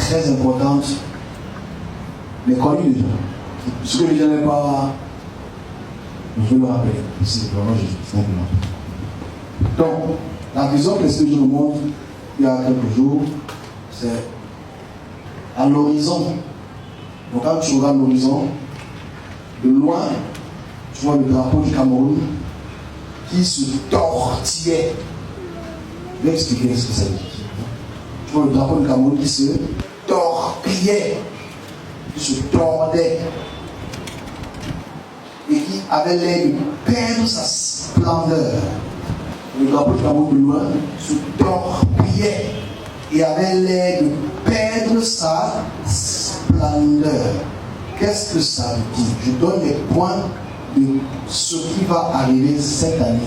très importante, mais connue déjà. Ce que les gens n'aiment pas, je vais le rappeler. C'est vraiment juste simplement. Donc, la vision que l'Esprit nous montre il y a quelques jours, c'est à l'horizon. Donc, quand tu regardes l'horizon, de loin, tu vois le drapeau du Cameroun qui se tortillait. Je vais expliquer ce que ça veut dire. Tu vois le drapeau du Cameroun qui se torpillait, qui se tordait et qui avait l'air de perdre sa splendeur. Le drapeau du Cameroun de loin se torpillait et avait l'air de perdre sa splendeur. Qu'est-ce que ça veut dire? Je donne les points de ce qui va arriver cette année.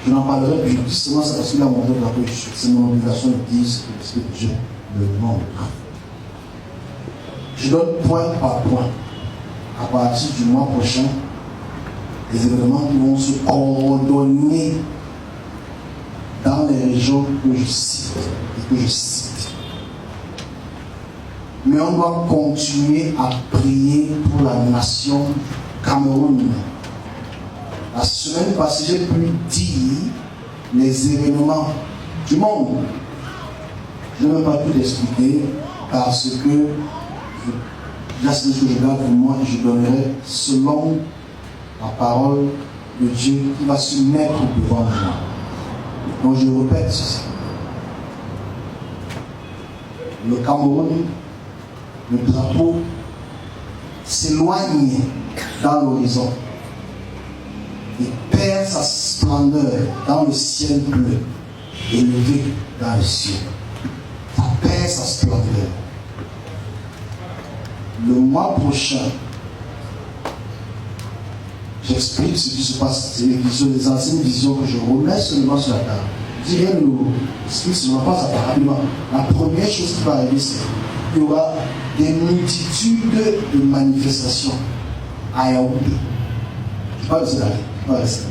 Je n'en parlerai plus. Je dis seulement ça parce qu'il a montré le drapeau. C'est mon obligation de dire ce que Dieu me montre. Je donne point par point. À partir du mois prochain, les événements qui vont se coordonner dans les régions que je cite et que je cite. Mais on doit continuer à prier pour la nation Cameroun. La semaine passée, j'ai pu dire les événements du monde. Je ne vais pas tout expliquer parce que là, c'est ce que je garde pour moi et je donnerai selon la parole de Dieu qui va se mettre devant moi. Donc je répète ceci. Le Cameroun, le drapeau s'éloigne dans l'horizon et perd sa splendeur dans le ciel bleu, élevé dans le ciel. Ça perd sa splendeur. Le mois prochain, j'explique ce qui se passe, c'est les visions, les anciennes visions que je remets seulement sur la table. Je dis rien de nouveau, explique seulement pas ça rapidement. La première chose qui va arriver, c'est qu'il y aura des multitudes de manifestations à Yaoundé. Je ne parle pas de cela, je parle de cela.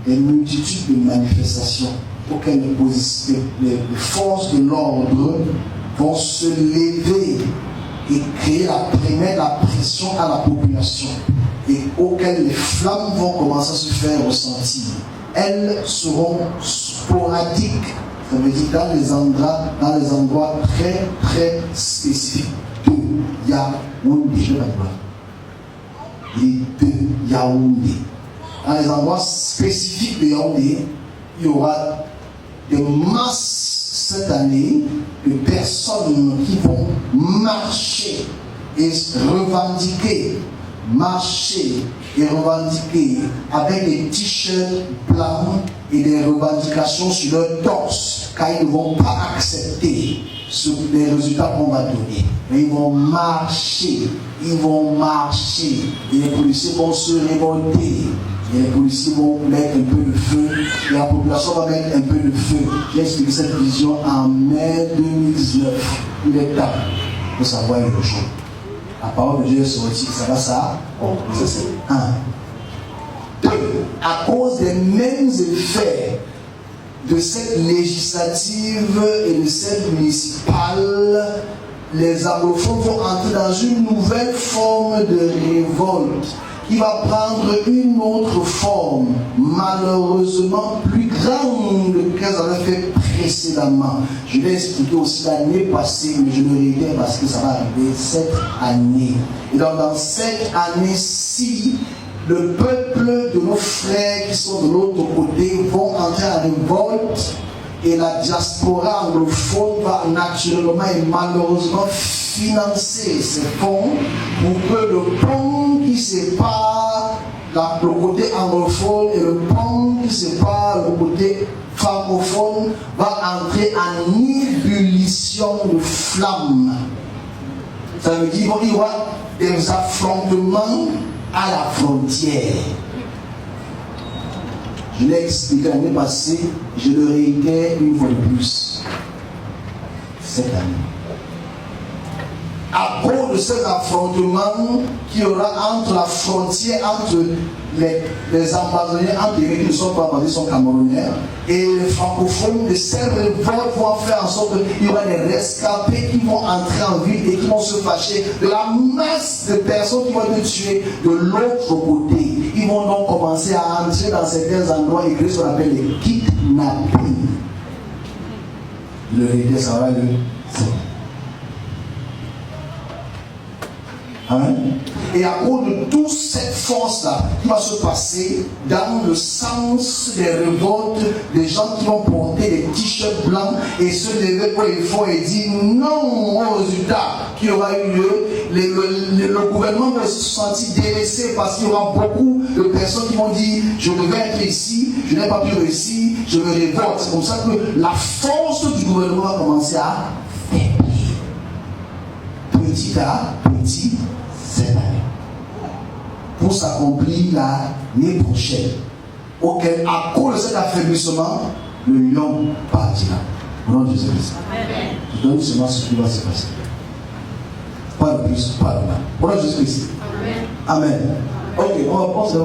Des multitudes de manifestations auxquelles les forces de l'ordre vont se lever et créer la pression à la population et auxquelles les flammes vont commencer à se faire ressentir. Elles seront sporadiques, ça veut dire dans les endroits très très spécifiques de Yaoundé. Et de Yaoundé. Dans les endroits spécifiques de Yaoundé, il y aura des masses cette année de personnes qui vont marcher et revendiquer avec des t-shirts blancs et des revendications sur leur torse, car ils ne vont pas accepter les résultats qu'on va donner. Mais ils vont marcher, et les policiers vont se révolter. Et les policiers vont mettre un peu de feu, et la population va mettre un peu de feu. J'ai expliqué cette vision en mai 2019. Il est temps de savoir quelque chose. La parole de Dieu est sortie, ça va ça. Ça c'est 1. 2. À cause des mêmes effets de cette législative et de cette municipale, les anglophones vont entrer dans une nouvelle forme de révolte qui va prendre une autre forme, malheureusement plus grande qu'elles avaient fait précédemment. Je l'ai expliqué aussi l'année passée, mais je le réitère parce que ça va arriver cette année. Et donc dans cette année-ci, le peuple de nos frères qui sont de l'autre côté vont entrer en révolte et la diaspora anglophone va naturellement et malheureusement financer ces fonds pour que le pont qui sépare le côté anglophone et le pont qui sépare le côté francophone va entrer en ébullition de flammes. Ça veut dire qu'il y aura des affrontements à la frontière. Je l'ai expliqué l'année passée, je le réitère une fois de plus cette année. À cause de cet affrontement qu'il y aura entre la frontière, entre les Amazoniens entre qui ne sont pas basés sont Camerounais. Et les francophones, les seuls révoltes vont faire en sorte qu'il y aura des rescapés qui vont entrer en ville et qui vont se fâcher de la masse de personnes qui vont être tuées de l'autre côté. Ils vont donc commencer à entrer dans certains endroits et créer ce qu'on appelle les kidnappings. Le leader, ça va le faire. Amen. Et à cause de toute cette force-là qui va se passer dans le sens des révoltes, des gens qui vont porter des t-shirts blancs et se lever où il faut et dire non au résultat qui aura eu lieu, le gouvernement va se sentir délaissé parce qu'il y aura beaucoup de personnes qui vont dire je devais être ici, je n'ai pas pu réussir, je me révolte. C'est comme ça que la force du gouvernement va commencer à faiblir. Petit à petit. Cette année, pour s'accomplir l'année prochaine, auquel, à cause de cet affaiblissement, le lion partira. Au nom de Jésus-Christ. Je donne seulement ce qui va se passer. Pas de plus, pas de moins. Au nom de Jésus-Christ. Amen. Ok, on va prendre ça.